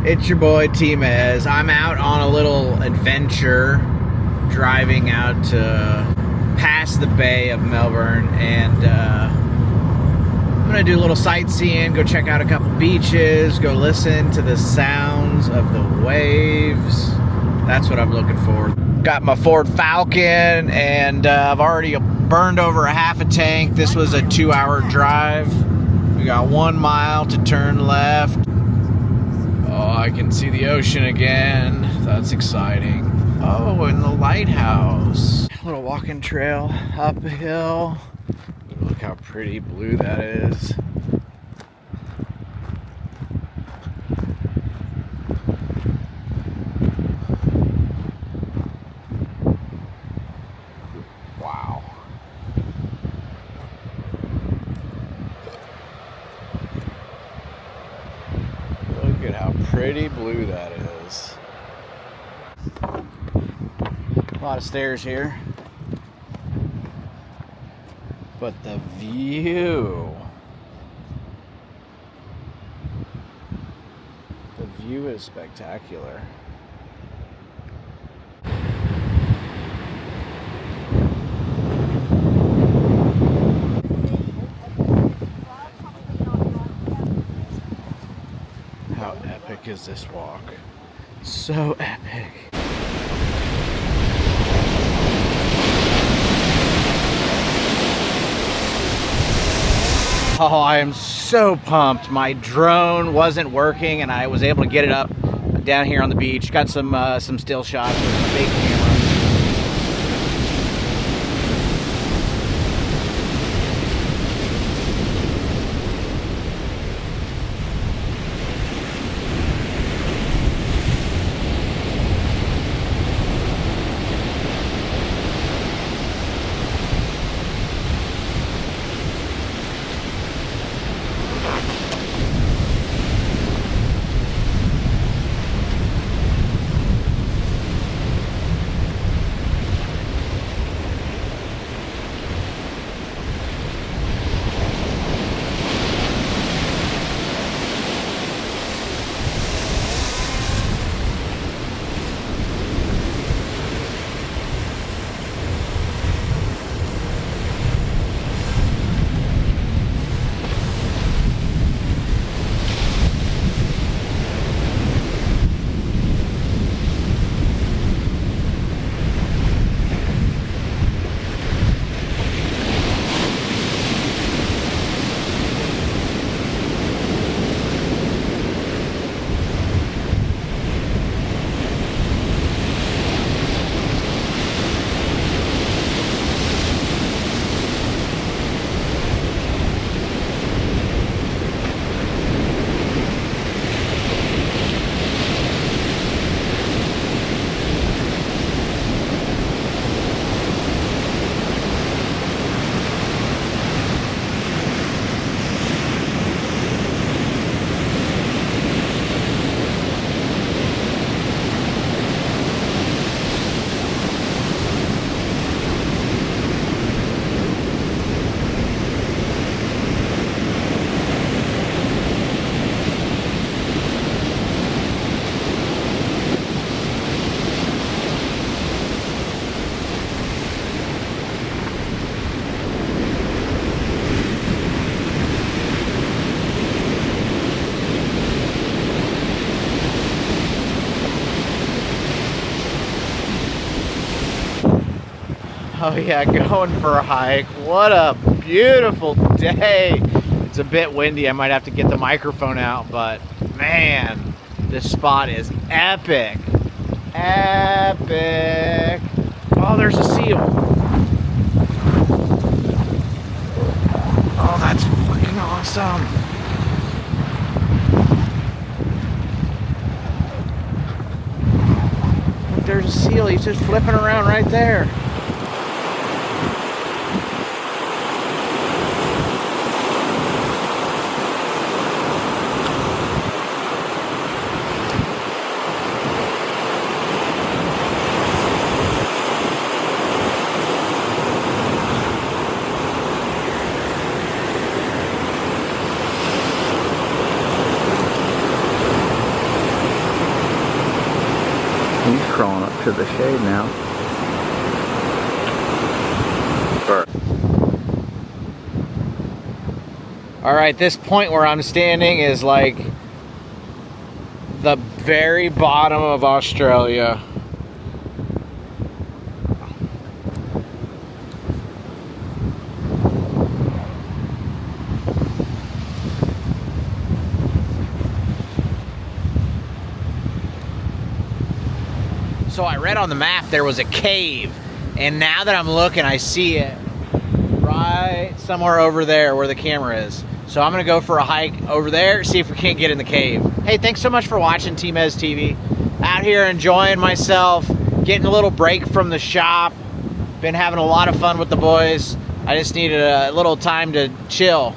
It's your boy Tmez. I'm out on a little adventure, driving out to past the Bay of Melbourne, and I'm gonna do a little sightseeing, go check out a couple beaches, go listen to the sounds of the waves. That's what I'm looking for. Got my Ford Falcon, and I've already burned over a half a tank. This was a 2-hour drive. We got 1 mile to turn left. Oh, I can see the ocean again. That's exciting. Oh, and the lighthouse. A little walking trail up a hill. Look how pretty blue that is. Wow. Look at how pretty blue that is. A lot of stairs here. But the view. The view is spectacular. How epic is this walk? So epic. Oh, I am so pumped. My drone wasn't working and I was able to get it up down here on the beach. Got some still shots with a big camera. Oh yeah, going for a hike. What a beautiful day. It's a bit windy. I might have to get the microphone out, but man, this spot is epic. Epic. Oh, there's a seal. Oh, that's fucking awesome. Look, there's a seal. He's just flipping around right there. He's crawling up to the shade now. All right, this point where I'm standing is like the very bottom of Australia. So I read on the map there was a cave, and now that I'm looking, I see it right somewhere over there where the camera is. So I'm gonna go for a hike over there, see if we can't get in the cave. Hey, thanks so much for watching Tmeztv. Out here enjoying myself, getting a little break from the shop. Been having a lot of fun with the boys. I just needed a little time to chill.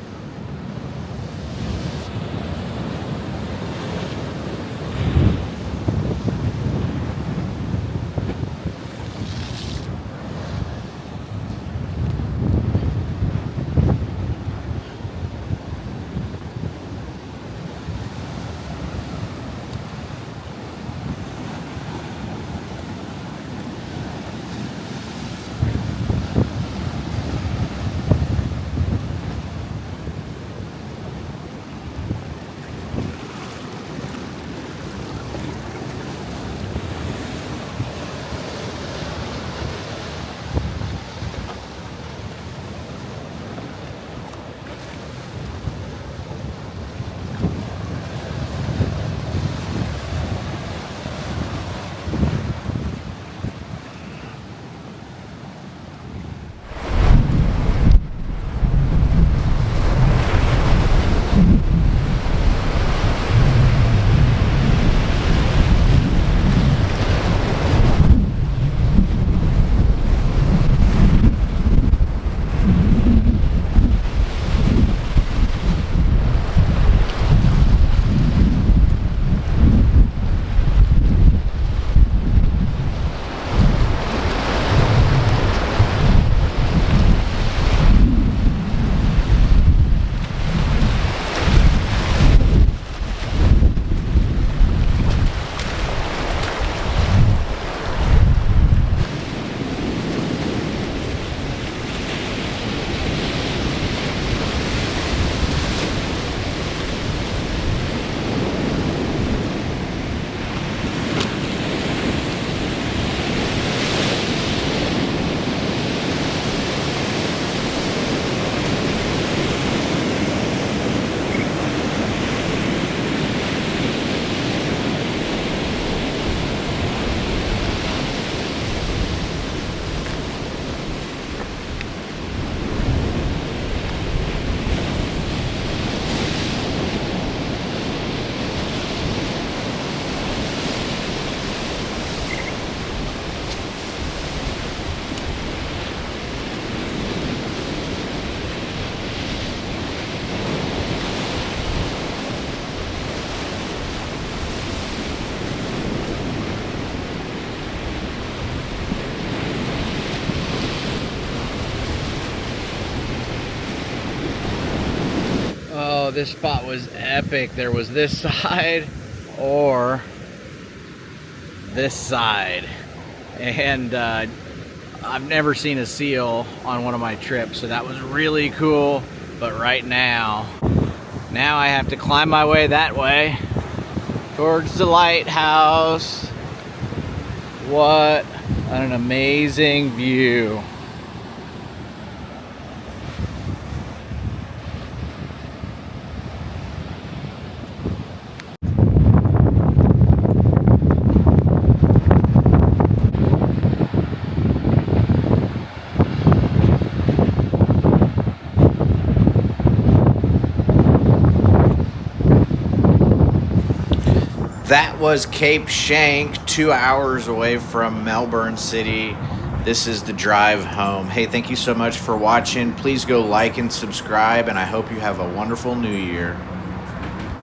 Oh, this spot was epic. There was this side or this side. And I've never seen a seal on one of my trips, so that was really cool. But right now I have to climb my way that way towards the lighthouse. What an amazing view. That was Cape Schanck, 2 hours away from Melbourne City. This is the drive home. Hey, thank you so much for watching. Please go like and subscribe, and I hope you have a wonderful new year.